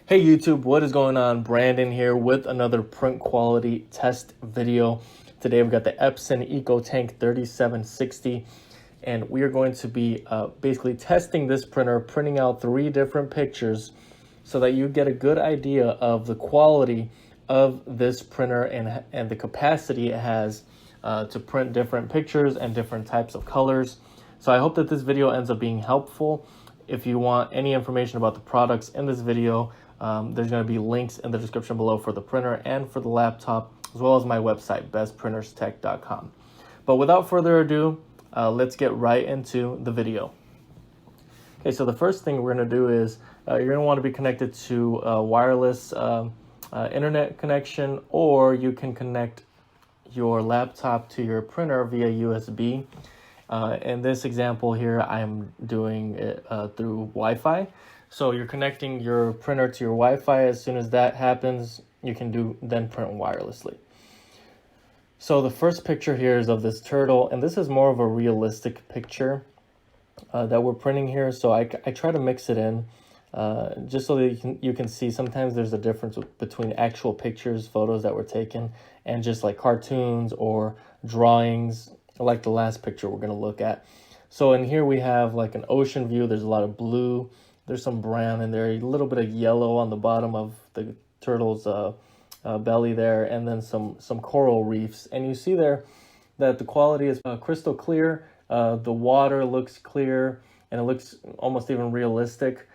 Hey YouTube, what is going on? Brandon here with another print quality test video. Today we've got the Epson EcoTank 3760 and we are going to be basically testing this printer, printing out 3 different pictures so that you get a good idea of the quality of this printer and the capacity it has to print different pictures and different types of colors. So I hope that this video ends up being helpful. If you want any information about the products in this video, there's going to be links in the description below for the printer and for the laptop, as well as my website, bestprinterstech.com. But without further ado, let's get right into the video. Okay, so the first thing we're going to do is you're going to want to be connected to a wireless internet connection, or you can connect your laptop to your printer via USB. In this example here, I'm doing it through Wi-Fi. So you're connecting your printer to your Wi-Fi. As soon as that happens, you can then print wirelessly. So the first picture here is of this turtle, and this is more of a realistic picture that we're printing here. So I try to mix it in just so that you can see sometimes there's a difference between actual pictures, photos that were taken, and just like cartoons or drawings, like the last picture we're going to look at. So in here we have like an ocean view. There's a lot of blue. There's some brown in there, a little bit of yellow on the bottom of the turtle's belly there, and then some coral reefs. And you see there that the quality is crystal clear. The water looks clear, and it looks almost even realistic.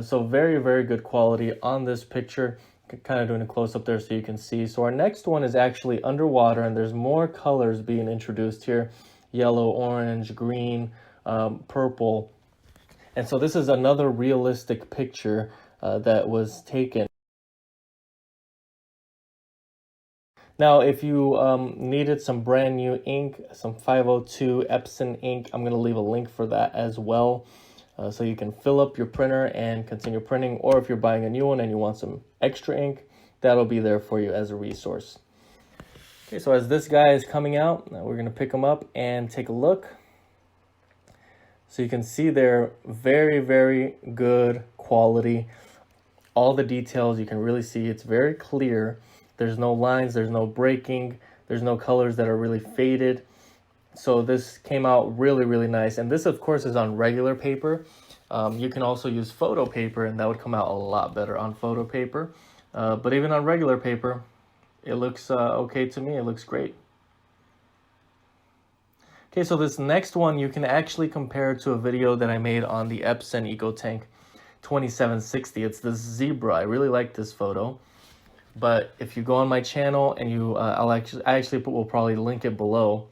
So very, very good quality on this picture. Kind of doing a close-up there so you can see. So our next one is actually underwater, and there's more colors being introduced here. Yellow, orange, green, purple. And so this is another realistic picture that was taken. Now, if you needed some brand new ink, some 502 Epson ink, I'm going to leave a link for that as well. So you can fill up your printer and continue printing. Or if you're buying a new one and you want some extra ink, that'll be there for you as a resource. Okay, so as this guy is coming out, we're going to pick him up and take a look. So you can see there, very, very good quality. All the details you can really see. It's very clear. There's no lines, there's no breaking, there's no colors that are really faded. So this came out really, really nice. And this, of course, is on regular paper. You can also use photo paper, and that would come out a lot better on photo paper. But even on regular paper, it looks okay to me. It looks great. Okay, so this next one you can actually compare to a video that I made on the Epson EcoTank 2760. It's this zebra. I really like this photo. But if you go on my channel and you, we'll probably link it below,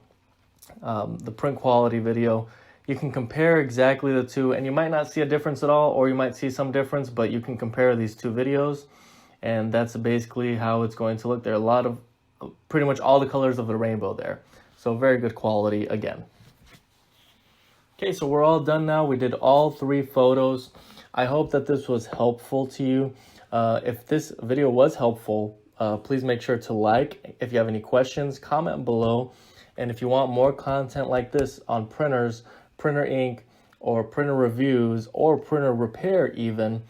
the print quality video, you can compare exactly the two, and you might not see a difference at all, or you might see some difference, but you can compare these two videos, and that's basically how it's going to look. There are a lot of, pretty much all the colors of the rainbow there. So very good quality again. Okay, so we're all done now. We did all 3 photos. I hope that this was helpful to you. If this video was helpful, please make sure to like. If you have any questions, comment below. And if you want more content like this on printers, printer ink, or printer reviews, or printer repair even,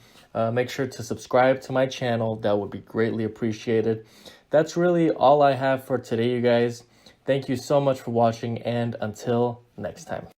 make sure to subscribe to my channel. That would be greatly appreciated. That's really all I have for today, you guys. Thank you so much for watching, and until next time.